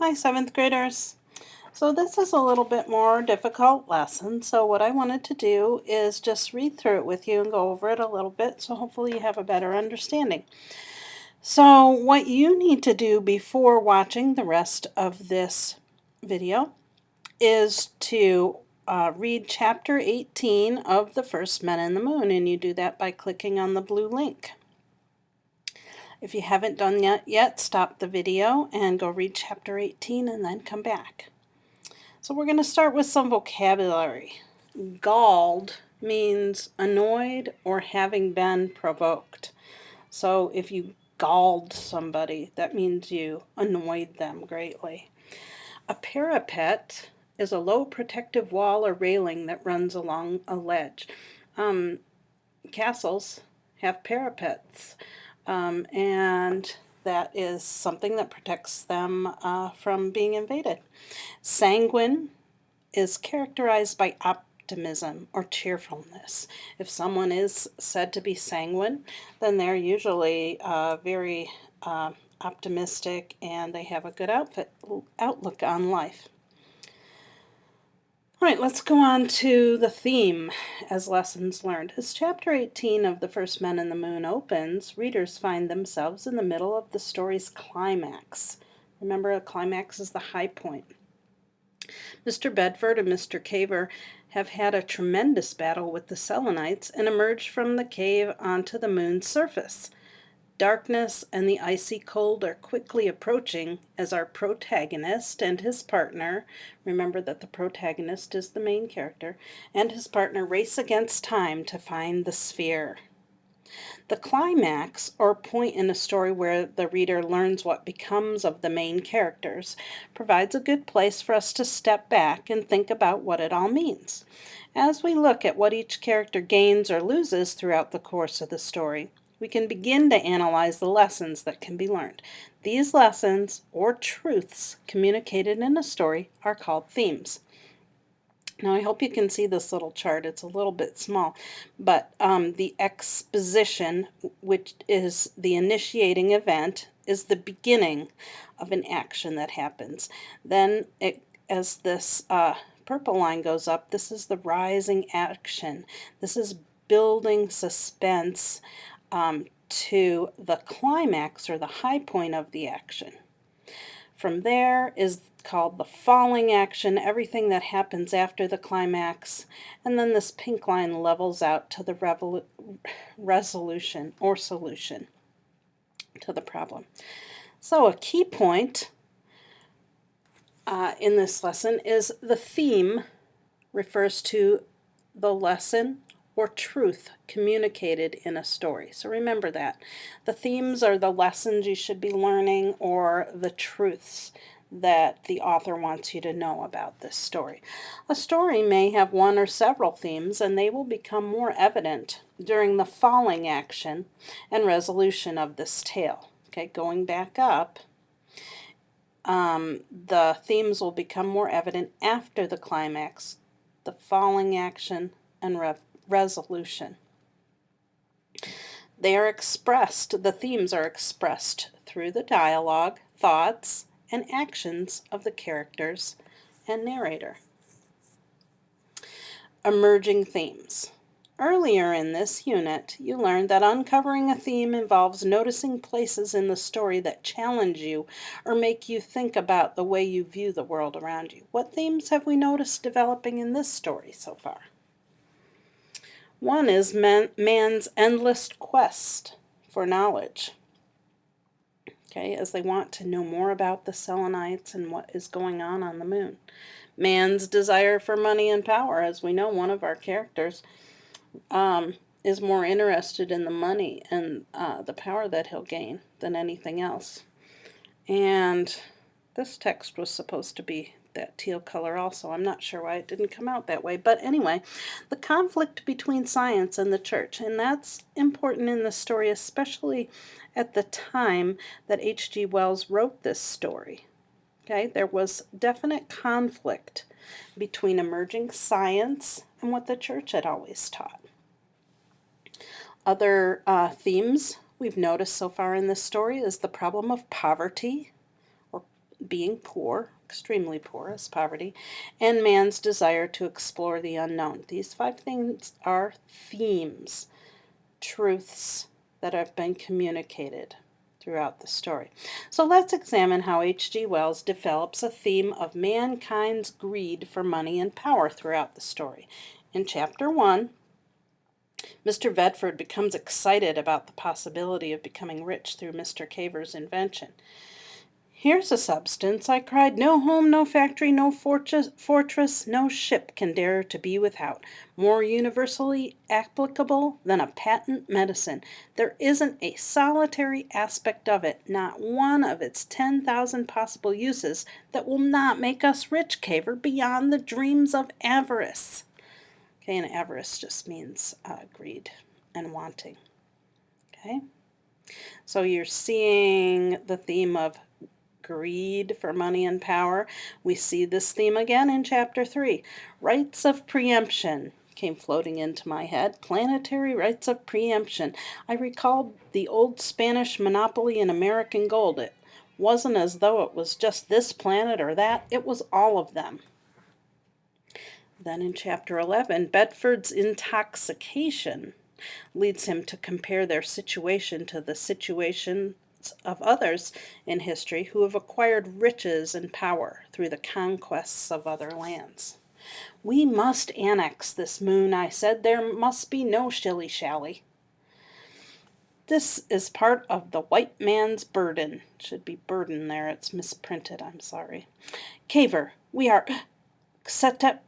Hi, seventh graders. So this is a little bit more difficult lesson. So what I wanted to do is just read through it with you and go over it a little bit. So hopefully you have a better understanding. So what you need to do before watching the rest of this video is to read chapter 18 of The First Men in the Moon. And you do that by clicking on the blue link. If you haven't done that yet, stop the video and go read chapter 18 and then come back. So we're going to start with some vocabulary. Galled means annoyed or having been provoked. So if you galled somebody, that means you annoyed them greatly. A parapet is a low protective wall or railing that runs along a ledge. Castles have parapets, and that is something that protects them from being invaded. Sanguine is characterized by optimism or cheerfulness. If someone is said to be sanguine, then they're usually very optimistic and they have a good outlook on life. All right, let's go on to the theme as lessons learned. As chapter 18 of The First Men in the Moon opens, readers find themselves in the middle of the story's climax. Remember, a climax is the high point. Mr. Bedford and Mr. Caver have had a tremendous battle with the Selenites and emerged from the cave onto the moon's surface. Darkness and the icy cold are quickly approaching as our protagonist and his partner, remember that the protagonist is the main character, and his partner race against time to find the sphere. The climax, or point in a story where the reader learns what becomes of the main characters, provides a good place for us to step back and think about what it all means. As we look at what each character gains or loses throughout the course of the story, we can begin to analyze the lessons that can be learned. These lessons, or truths, communicated in a story are called themes. Now, I hope you can see this little chart. It's a little bit small, but the exposition, which is the initiating event, is the beginning of an action that happens. Then, as this purple line goes up, this is the rising action. This is building suspense to the climax or the high point of the action. From there is called the falling action, everything that happens after the climax, and then this pink line levels out to the resolution or solution to the problem. So a key point in this lesson is the theme refers to the lesson or truth communicated in a story. So remember that. The themes are the lessons you should be learning or the truths that the author wants you to know about this story. A story may have one or several themes, and they will become more evident during the falling action and resolution of this tale. Okay, going back up, the themes will become more evident after the climax, the falling action, and resolution. They are expressed, the themes are expressed through the dialogue, thoughts, and actions of the characters and narrator. Emerging themes. Earlier in this unit, you learned that uncovering a theme involves noticing places in the story that challenge you or make you think about the way you view the world around you. What themes have we noticed developing in this story so far? One is man's endless quest for knowledge. Okay, as they want to know more about the Selenites and what is going on the moon. Man's desire for money and power, as we know, one of our characters is more interested in the money and the power that he'll gain than anything else. And this text was supposed to be that teal color also. I'm not sure why it didn't come out that way. But anyway, the conflict between science and the church. And that's important in the story, especially at the time that H.G. Wells wrote this story. Okay, there was definite conflict between emerging science and what the church had always taught. Other themes we've noticed so far in this story is the problem of poverty, or being poor, extremely poor is poverty, and man's desire to explore the unknown. These 5 things are themes, truths that have been communicated throughout the story. So let's examine how H.G. Wells develops a theme of mankind's greed for money and power throughout the story. In chapter 1, Mr. Bedford becomes excited about the possibility of becoming rich through Mr. Cavor's invention. "Here's a substance," I cried, "no home, no factory, no fortress, no ship can dare to be without. More universally applicable than a patent medicine. There isn't a solitary aspect of it, not one of its 10,000 possible uses, that will not make us rich, Cavour, beyond the dreams of avarice." Okay, and avarice just means greed and wanting. Okay, so you're seeing the theme of greed for money and power. We see this theme again in chapter 3. Rights of preemption came floating into my head. Planetary rights of preemption. I recalled the old Spanish monopoly in American gold. It wasn't as though it was just this planet or that, it was all of them. Then in chapter 11, Bedford's intoxication leads him to compare their situation to the situations of others in history who have acquired riches and power through the conquests of other lands. "We must annex this moon," I said. "There must be no shilly-shally. This is part of the white man's burden." Should be burden there, it's misprinted, I'm sorry. "Cavour, we are satraps.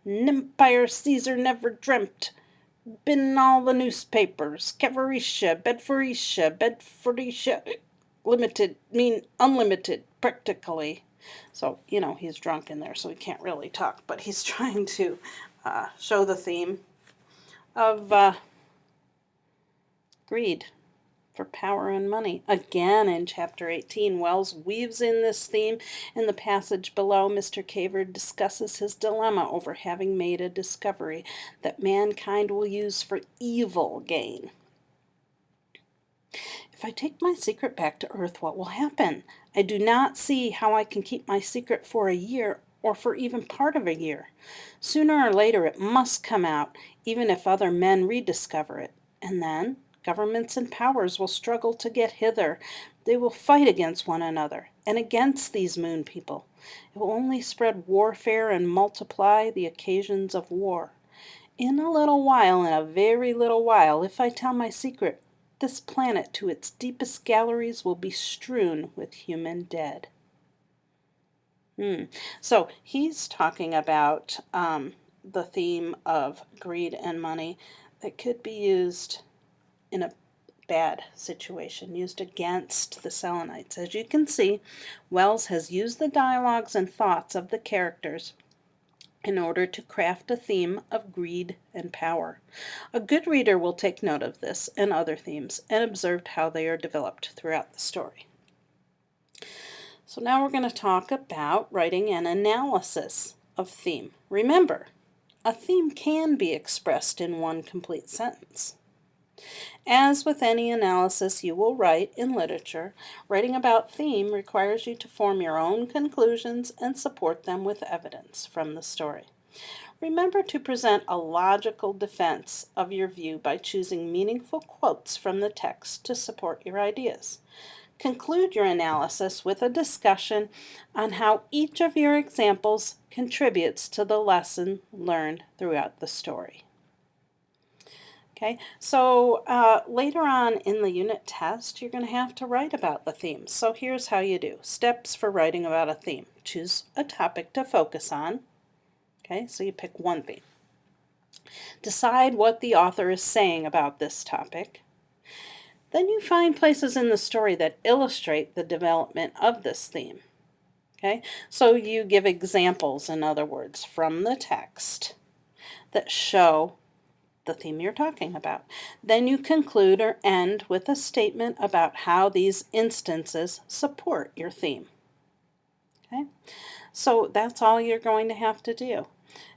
Empire Caesar never dreamt. Been in all the newspapers. Bedfordisha, limited, unlimited, practically." So, he's drunk in there, so he can't really talk, but he's trying to show the theme of greed for power and money. Again, in chapter 18, Wells weaves in this theme. In the passage below, Mr. Cavour discusses his dilemma over having made a discovery that mankind will use for evil gain. "If I take my secret back to Earth, what will happen? I do not see how I can keep my secret for a year, or for even part of a year. Sooner or later it must come out, even if other men rediscover it. And then governments and powers will struggle to get hither. They will fight against one another, and against these moon people. It will only spread warfare and multiply the occasions of war. In a little while, in a very little while, if I tell my secret, this planet to its deepest galleries will be strewn with human dead." So he's talking about the theme of greed and money that could be used in a bad situation, used against the Selenites. As you can see, Wells has used the dialogues and thoughts of the characters in order to craft a theme of greed and power. A good reader will take note of this and other themes and observe how they are developed throughout the story. So now we're going to talk about writing an analysis of theme. Remember, a theme can be expressed in one complete sentence. As with any analysis you will write in literature, writing about theme requires you to form your own conclusions and support them with evidence from the story. Remember to present a logical defense of your view by choosing meaningful quotes from the text to support your ideas. Conclude your analysis with a discussion on how each of your examples contributes to the lesson learned throughout the story. Okay, so later on in the unit test, you're going to have to write about the theme. So here's how you do. Steps for writing about a theme. Choose a topic to focus on. Okay, so you pick one theme. Decide what the author is saying about this topic. Then you find places in the story that illustrate the development of this theme. Okay, so you give examples, in other words, from the text that show the theme you're talking about. Then you conclude or end with a statement about how these instances support your theme. Okay, so that's all you're going to have to do.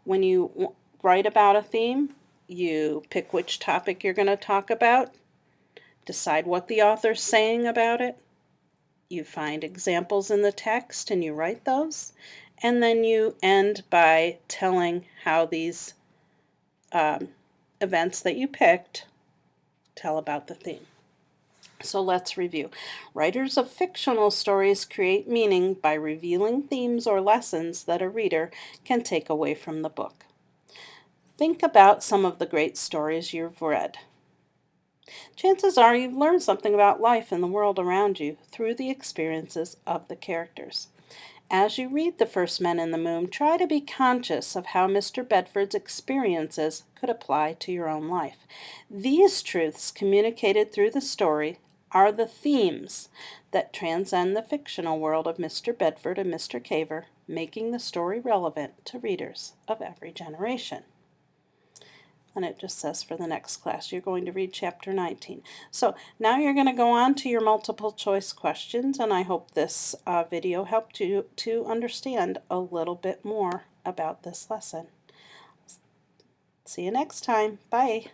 When you write about a theme, you pick which topic you're going to talk about, decide what the author's saying about it, You find examples in the text and you write those, and then you end by telling how these um, events that you picked tell about the theme. So let's review. Writers of fictional stories create meaning by revealing themes or lessons that a reader can take away from the book. Think about some of the great stories you've read. Chances are you've learned something about life and the world around you through the experiences of the characters. As you read The First Men in the Moon, try to be conscious of how Mr. Bedford's experiences could apply to your own life. These truths communicated through the story are the themes that transcend the fictional world of Mr. Bedford and Mr. Caver, making the story relevant to readers of every generation. And it just says for the next class, you're going to read chapter 19. So now you're going to go on to your multiple choice questions, and I hope this video helped you to understand a little bit more about this lesson. See you next time. Bye.